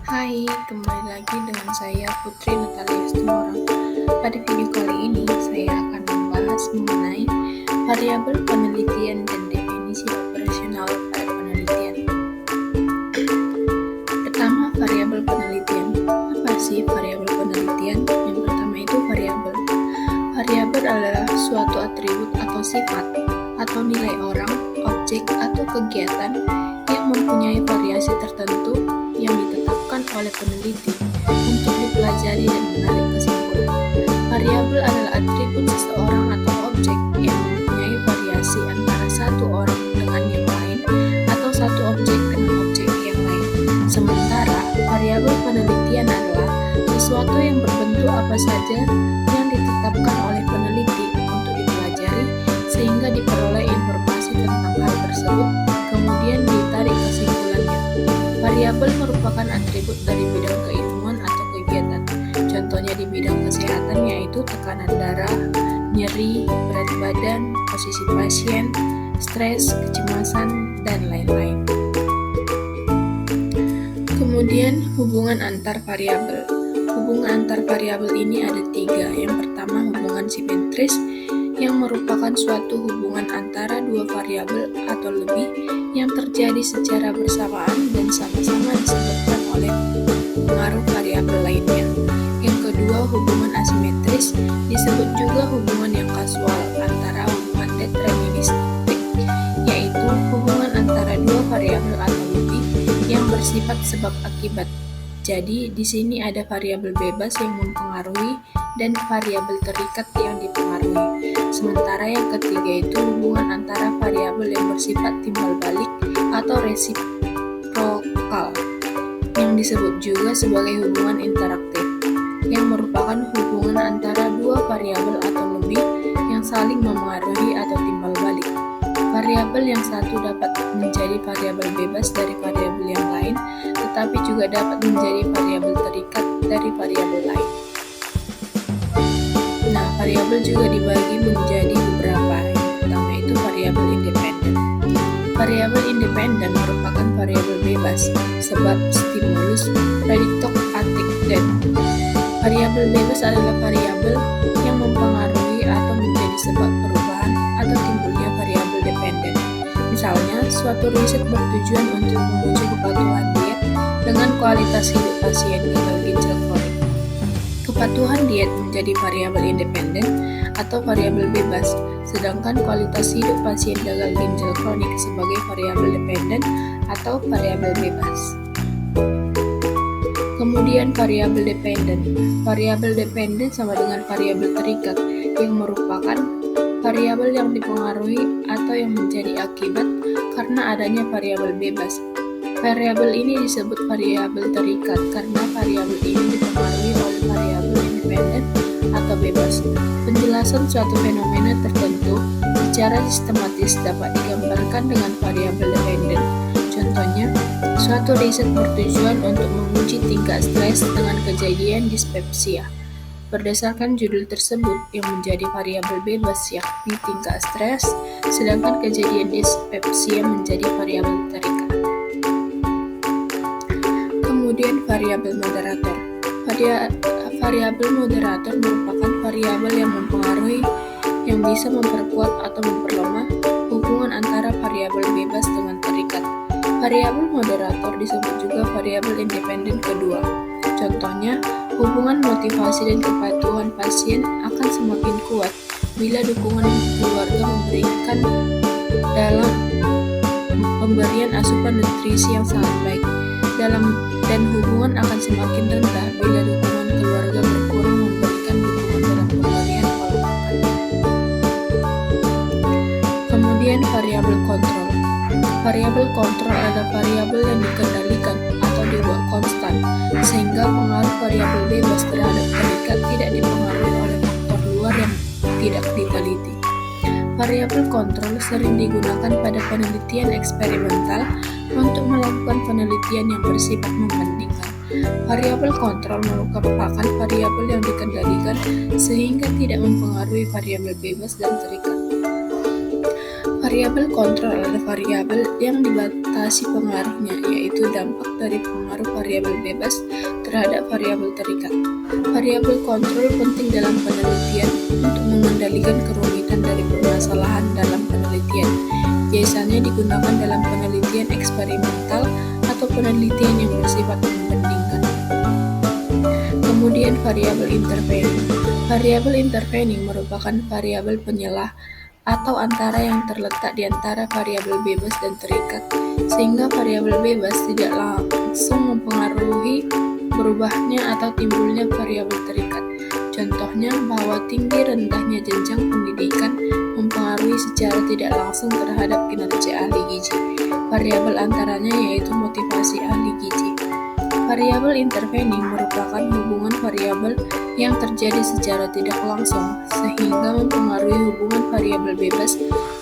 Hai, kembali lagi dengan saya Putri Natalia Situmorang. Pada video kali ini, saya akan membahas mengenai variabel penelitian dan definisi operasional pada penelitian. Pertama, variabel penelitian. Apa sih variabel penelitian? Yang pertama itu variabel. Variabel adalah suatu atribut atau sifat atau nilai orang, objek, atau kegiatan yang mempunyai variasi tertentu yang ditetapkan oleh peneliti untuk dipelajari dan menarik kesimpulan. Variabel adalah atribut seseorang atau objek yang mempunyai variasi antara satu orang dengan yang lain atau satu objek dengan objek yang lain. Sementara variabel penelitian adalah sesuatu yang berbentuk apa saja yang ditetapkan oleh peneliti untuk dipelajari sehingga diperoleh informasi tentang hal tersebut, kemudian ditarik kesimpulannya. Variabel merupakan atribut dari bidang keilmuan atau kegiatan. Contohnya di bidang kesehatan yaitu tekanan darah, nyeri, berat badan, posisi pasien, stres, kecemasan, dan lain-lain. Kemudian hubungan antar variabel. Hubungan antar variabel ini ada 3. Yang pertama hubungan simetris, yang merupakan suatu hubungan antara dua variabel atau lebih yang terjadi secara bersamaan dan sama-sama disebabkan oleh pengaruh variabel lainnya. Yang kedua, hubungan asimetris, disebut juga hubungan yang kasual antara hubungan deterministik, yaitu hubungan antara dua variabel atau lebih yang bersifat sebab akibat. Jadi, di sini ada variabel bebas yang mempengaruhi dan variabel terikat yang dipengaruhi. Sementara yang ketiga itu hubungan antara variabel yang bersifat timbal balik atau resiprokal, yang disebut juga sebagai hubungan interaktif, yang merupakan hubungan antara dua variabel atau lebih yang saling memengaruhi atau timbal balik. Variabel yang satu dapat menjadi variabel bebas dari variabel yang lain, tetapi juga dapat menjadi variabel terikat dari variabel lain. Nah, variabel juga dibagi menjadi beberapa. Yang pertama itu variabel independen. Variabel independen merupakan variabel bebas, sebab, stimulus, prediktor, atik, dan. Variabel bebas adalah variabel yang mempengaruhi atau menjadi sebab perubahan atau timbulnya variabel dependen. Misalnya, suatu riset bertujuan untuk menguji kepatuhan diet dengan kualitas hidup pasien gagal ginjal kronik. Kepatuhan diet menjadi variabel independen atau variabel bebas, sedangkan kualitas hidup pasien gagal ginjal kronik sebagai variabel dependen atau variabel bebas. Kemudian variabel dependen. Variabel dependen sama dengan variabel terikat, yang merupakan variabel yang dipengaruhi atau yang menjadi akibat karena adanya variabel bebas. Variabel ini disebut variabel terikat karena variabel ini dipengaruhi oleh variabel independen atau bebas. Penjelasan suatu fenomena tertentu secara sistematis dapat digambarkan dengan variabel dependen. Contohnya, suatu riset bertujuan untuk menguji tingkat stres dengan kejadian dispepsia. Berdasarkan judul tersebut yang menjadi variabel bebas yakni tingkat stres, sedangkan kejadian dispepsia menjadi variabel terikat. Kemudian variabel moderator. Variabel moderator merupakan variabel yang mempengaruhi yang bisa memperkuat atau memperlemah hubungan antara variabel bebas dengan terikat. Variabel moderator disebut juga variabel independen kedua. Contohnya, hubungan motivasi dan kepatuhan pasien akan semakin kuat bila dukungan keluarga memberikan dalam pemberian asupan nutrisi yang sangat baik, dan hubungan akan semakin rendah bila dukungan keluarga berkurang memberikan dukungan dalam pemberian pola makan. Kemudian variabel kontrol. Variabel kontrol adalah variabel yang dikendalikan atau dibuat konstan, sehingga pengaruh variabel bebas terhadap terikat tidak dipengaruhi oleh faktor luar yang tidak diteliti. Variabel kontrol sering digunakan pada penelitian eksperimental untuk melakukan penelitian yang bersifat membandingkan. Variabel kontrol merupakan variabel yang dikendalikan sehingga tidak mempengaruhi variabel bebas dan terikat. Variabel kontrol adalah variabel yang dibatasi pengaruhnya, yaitu dampak dari pengaruh pengaruh variabel bebas terhadap variabel terikat. Variabel kontrol penting dalam penelitian untuk mengendalikan kerumitan dari permasalahan dalam penelitian. Biasanya digunakan dalam penelitian eksperimental atau penelitian yang bersifat membandingkan. Kemudian variabel intervening. Variabel intervening merupakan variabel penyelah atau antara yang terletak di antara variabel bebas dan terikat, sehingga variabel bebas tidak langsung mempengaruhi berubahnya atau timbulnya variabel terikat. Contohnya bahwa tinggi rendahnya jenjang pendidikan mempengaruhi secara tidak langsung terhadap kinerja ahli gizi. Variabel antaranya yaitu motivasi ahli gizi. Variabel intervening merupakan hubungan variabel yang terjadi secara tidak langsung sehingga mempengaruhi hubungan variabel bebas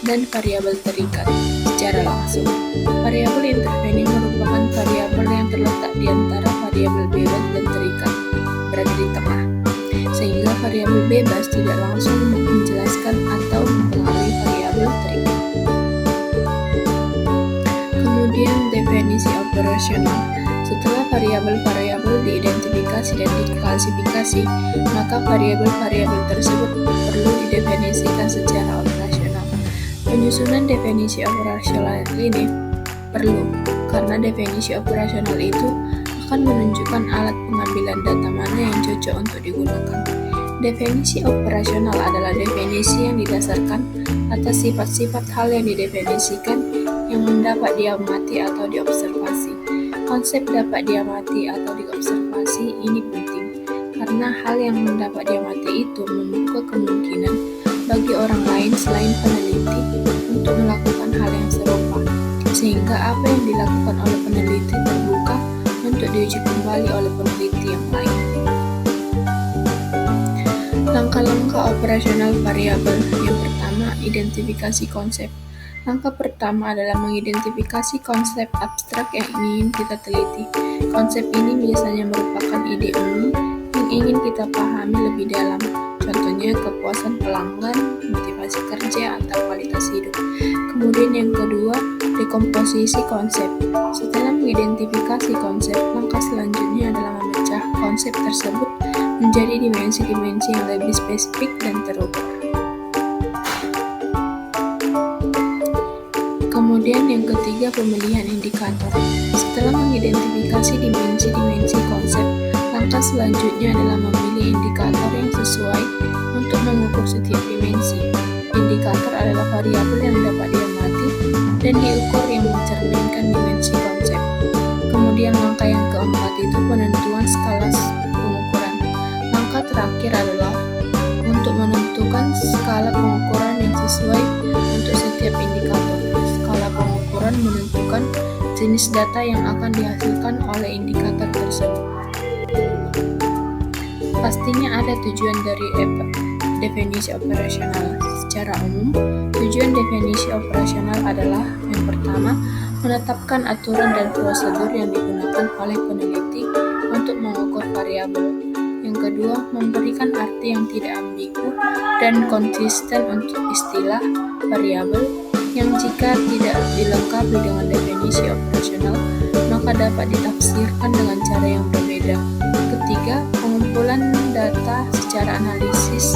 dan variabel terikat secara langsung. Variabel intervening merupakan variabel yang terletak di antara variabel bebas dan terikat, berada di tengah, sehingga variabel bebas tidak langsung menjelaskan atau mempengaruhi variabel terikat. Kemudian definisi operasional. Setelah variabel-variabel diidentifikasi dan diklasifikasi, maka variabel-variabel tersebut perlu didefinisikan secara operasional. Penyusunan definisi operasional ini perlu, karena definisi operasional itu akan menunjukkan alat pengambilan data mana yang cocok untuk digunakan. Definisi operasional adalah definisi yang didasarkan atas sifat-sifat hal yang didefinisikan yang dapat diamati atau diobservasi. Konsep dapat diamati atau diobservasi ini penting, karena hal yang dapat diamati itu membuka kemungkinan bagi orang lain selain peneliti untuk melakukan hal yang serupa, sehingga apa yang dilakukan oleh peneliti terbuka untuk diuji kembali oleh peneliti yang lain. Langkah-langkah operasional variabel. Yang pertama, identifikasi konsep. Langkah pertama adalah mengidentifikasi konsep abstrak yang ingin kita teliti. Konsep ini biasanya merupakan ide umum yang ingin kita pahami lebih dalam. Contohnya kepuasan pelanggan, motivasi kerja, atau kualitas hidup. Kemudian yang kedua, dekomposisi konsep. Setelah mengidentifikasi konsep, langkah selanjutnya adalah memecah konsep tersebut menjadi dimensi-dimensi yang lebih spesifik dan terukur. Kemudian yang ketiga, pemilihan indikator. Setelah mengidentifikasi dimensi-dimensi konsep, langkah selanjutnya adalah memilih indikator yang sesuai untuk mengukur setiap dimensi. Indikator adalah variabel yang dapat diamati dan diukur yang mencerminkan dimensi konsep. Kemudian langkah yang keempat itu penentuan skala pengukuran. Langkah terakhir adalah untuk menentukan skala pengukuran yang sesuai untuk setiap indikator. Skala pengukuran menentukan jenis data yang akan dihasilkan oleh indikator tersebut. Pastinya ada tujuan dari definisi operasional. Secara umum, tujuan definisi operasional adalah yang pertama, menetapkan aturan dan prosedur yang digunakan oleh peneliti untuk mengukur variabel. Yang kedua, memberikan arti yang tidak ambigu dan konsisten untuk istilah variabel yang jika tidak dilengkapi dengan definisi operasional, maka dapat ditafsirkan dengan cara yang berbeda. Ketiga, pengumpulan data secara analisis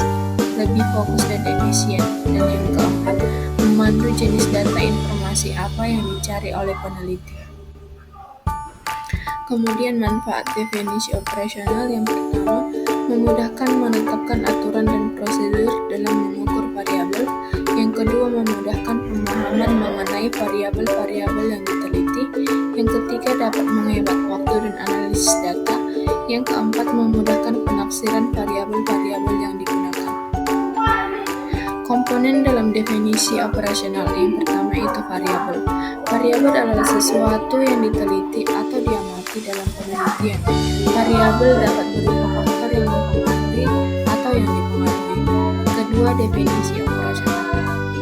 lebih fokus dan efisien. Dan yang keempat, memandu jenis data informasi apa yang dicari oleh peneliti. Kemudian manfaat definisi operasional yang pertama, memudahkan menetapkan aturan dan prosedur dalam mengukur variabel. Yang kedua, memudahkan pemahaman mengenai variabel-variabel yang diteliti. Yang ketiga, dapat menghemat waktu dan analisis data. Yang keempat, memudahkan penafsiran variabel-variabel yang digunakan. Komponen dalam definisi operasional yang pertama itu variabel. Variabel adalah sesuatu yang diteliti atau diamati dalam penelitian. Variabel dapat berupa faktor yang mempengaruhi atau yang dipengaruhi. Kedua, definisi operasional.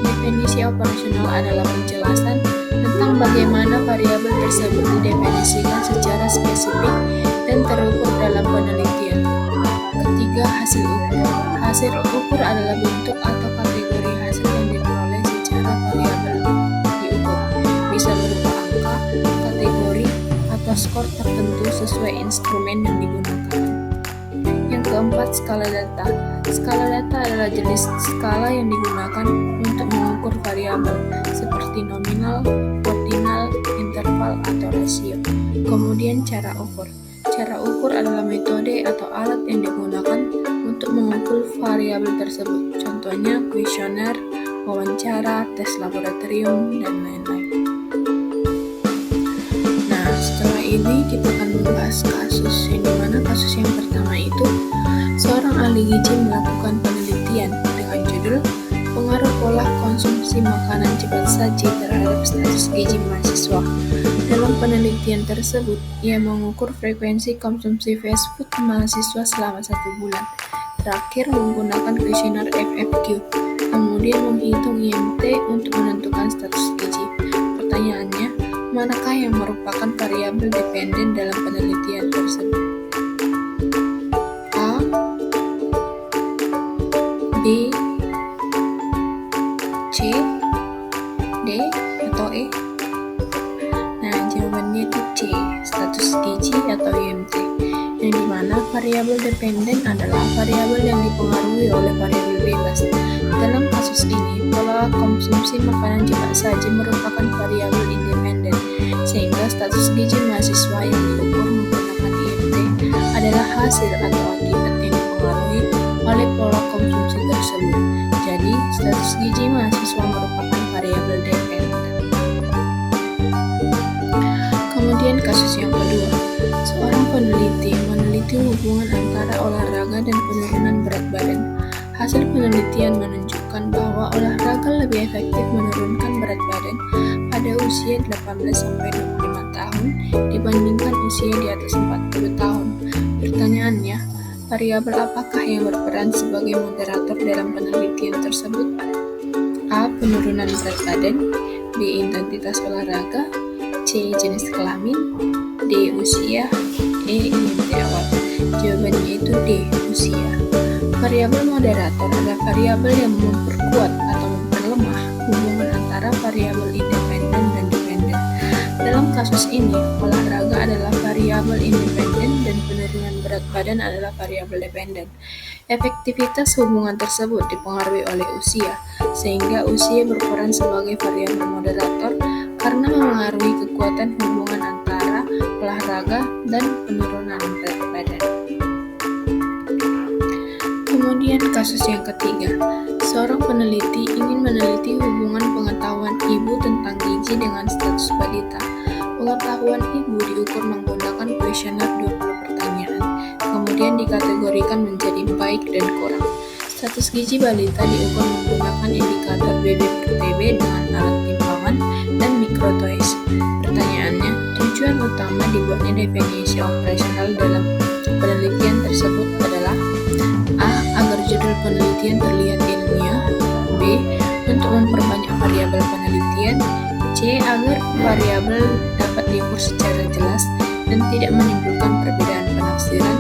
Definisi operasional adalah penjelasan tentang bagaimana variabel tersebut didefinisikan secara spesifik dan terukur dalam penelitian. Ketiga, hasil ukur. Hasil ukur adalah bentuk atau kategori hasil yang diperoleh secara variabel diukur. Bisa berupa angka, kategori, atau skor tertentu sesuai instrumen yang digunakan. Yang keempat, skala data. Skala data adalah jenis skala yang digunakan untuk mengukur variabel seperti nominal, ordinal, interval, atau rasio. Kemudian cara ukur. Cara ukur adalah metode atau alat yang digunakan untuk mengukur variabel tersebut. Contohnya kuesioner, wawancara, tes laboratorium, dan lain-lain. Nah, setelah ini kita akan membahas kasus, yang dimana kasus yang pertama itu seorang ahli gizi melakukan penelitian dengan judul pengaruh pola konsumsi makanan cepat saji terhadap status gizi mahasiswa. Dalam penelitian tersebut, ia mengukur frekuensi konsumsi fast food mahasiswa selama 1 bulan. Terakhir menggunakan kuesioner FFQ, kemudian menghitung IMT untuk menentukan status gizi. Pertanyaannya, manakah yang merupakan variabel dependen dalam penelitian tersebut? A, B, C, D, atau E? Nah, jawabannya itu C, status gizi atau IMT, yang dimana variabel dependen adalah variabel yang dipengaruhi oleh variabel bebas. Dalam kasus ini, pola konsumsi makanan cepat saji merupakan variabel independen, sehingga status gizi mahasiswa yang diukur menggunakan IMT adalah hasil atau akibat yang dipengaruhi oleh pola konsumsi tersebut. Jadi, status gizi mahasiswa merupakan variabel dependen. Kemudian kasus yang kedua, seorang peneliti meneliti hubungan antara olahraga dan penurunan berat badan. Hasil penelitian menunjukkan bahwa olahraga lebih efektif menurunkan berat badan pada usia 18-25 tahun dibandingkan usia di atas 40 tahun. Pertanyaannya, variabel apakah yang berperan sebagai moderator dalam penelitian tersebut? A. Penurunan berat badan, B. Intensitas olahraga, C. Jenis kelamin, D. Usia, E. IMT awal. Jawabannya itu D. Usia. Variabel moderator adalah variabel yang memperkuat atau memperlemah hubungan antara variabel independen dan dependen. Dalam kasus ini, olahraga adalah variabel independen dan penurunan berat badan adalah variabel dependen. Efektivitas hubungan tersebut dipengaruhi oleh usia, sehingga usia berperan sebagai variabel moderator karena memengaruhi kekuatan hubungan antara olahraga dan penurunan berat badan. Kemudian kasus yang ketiga, seorang peneliti ingin meneliti hubungan pengetahuan ibu tentang gizi dengan status balita. Pengetahuan ibu diukur menggunakan kuesioner 20 pertanyaan, kemudian dikategorikan menjadi baik dan kurang. Status gizi balita diukur menggunakan indikator BB/TB dengan alat timbangan dan mikrotoys. Pertanyaannya, tujuan utama dibuatnya definisi operasional dalam penelitian tersebut adalah A. Agar judul penelitian terlihat ilmiah, B. Untuk memperbanyak variabel penelitian, C. Agar variabel dapat diukur secara jelas dan tidak menimbulkan perbedaan penafsiran,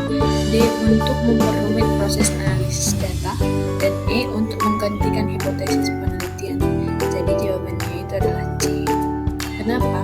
D. Untuk memperumit proses analisis data, dan E. Untuk menggantikan hipotesis penelitian. Jadi jawabannya itu adalah C. Kenapa?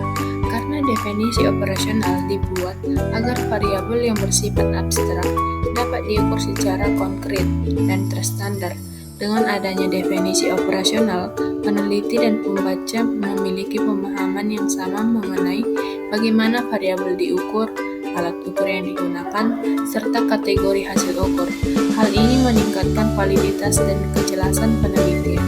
Karena definisi operasional dibuat agar variabel yang bersifat abstrak dapat diukur secara konkret dan terstandar. Dengan adanya definisi operasional, peneliti dan pembaca memiliki pemahaman yang sama mengenai bagaimana variabel diukur, alat ukur yang digunakan, serta kategori hasil ukur. Hal ini meningkatkan validitas dan kejelasan penelitian.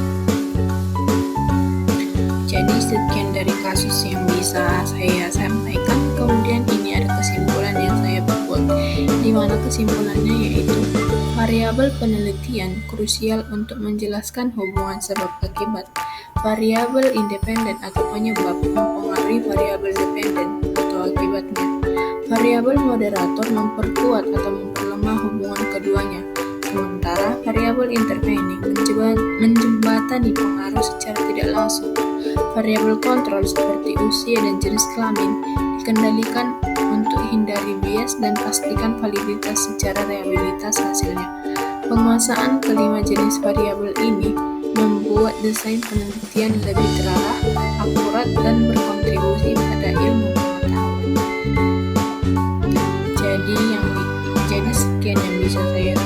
Jadi sekian dari kasus yang bisa saya sampaikan. Kemudian ini ada kesimpulan yang saya buat, di mana kesimpulannya yaitu variabel penelitian krusial untuk menjelaskan hubungan sebab akibat. Variabel independen atau penyebab mempengaruhi variabel dependen atau akibatnya. Variabel moderator memperkuat atau memperlemah hubungan keduanya. Sementara variabel intervening menjembatani pengaruh secara tidak langsung. Variabel kontrol seperti usia dan jenis kelamin dikendalikan untuk hindari bias dan pastikan validitas secara realitas hasilnya. Penguasaan kelima jenis variabel ini membuat desain penelitian lebih terarah, akurat, dan berkontribusi pada ilmu pengetahuan. Jadi sekian yang bisa saya